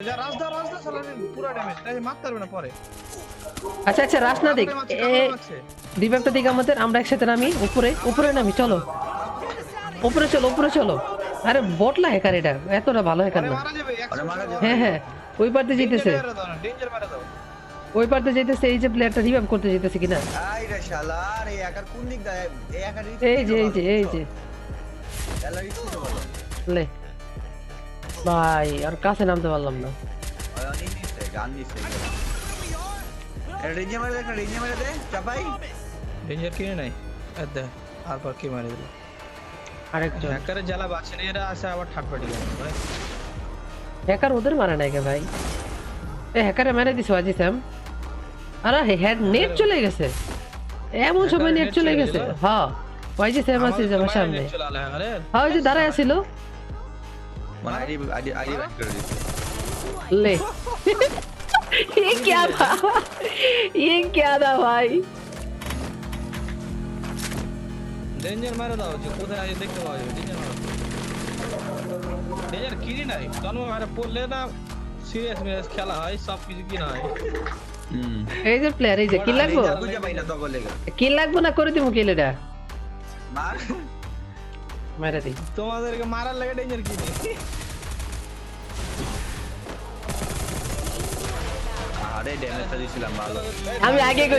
যা রাজদা চালানি পুরো ড্যামেজ তাই মারতে পারবে না পরে। আচ্ছা আচ্ছা রাশ না দেখ রিভাইভটা দিক আমাদের, আমরা একসাথে নামি উপরে নামি, চলো উপরে চলো। আরে বটলা হ্যাকার, এটা এতটা ভালো হ্যাকার না। মারা যাবে হ্যাঁ হ্যাঁ ওই পারতে যেতেছে, ডেঞ্জার মারা দাও। ওই পারতে যেতেছে। এই যে প্লেয়ারটা রিভাইভ করতে যেতেছে কিনা, আই রে শালা, আরে একার কোন দিক যায়? এই একার এই যে শালা রিস্ক তো বলো। লে ভাই আর কাছে নামতে পারলাম না। ওই অনেক নিচে গান দিছে। রেঞ্জে মারে দে চাপাই। ডেঞ্জার কিনে নাই আদা আর পর কি মারে দিল আরেকজন হ্যাকারের জ্বালা বাঁচে না, এরা আসে আবার ঠাট পাটি করে ভাই। হ্যাকার ওদের মারা নাই কে ভাই? এ হ্যাকারে মেরে দিছে আজি স্যাম। আরে হেড নেট চলে গেছে, এমন সময় নেট চলে গেছে। হ্যাঁ ওই যে স্যাম আছে আমার সামনে, হ্যাঁ ওই যে দাঁড়ায় আছিল। মানে আইডি ব্যাক করে দিছে। ले ये क्या था भाई? ডেঞ্জার মারা দাও, যে কোথায় আছে দেখতে পাওয়া যাবে। ডেঞ্জার মারা, ডেঞ্জার কিনে নাই তখন মারা পড়লে না সিরিয়াস খেলা হয়, সব কিছু কিনা হয়। এই যে প্লেয়ার, এই যে কি লাগবো, বুঝা পাই না তো বলে গেল। কি লাগবো না করে দিমু কিল এটা মার মেরে দি। তোমাদেরকে মারার লাগে ডেঞ্জার কিনে। আরে ড্যামেজটা দিছিলাম ভালো। আমি আগে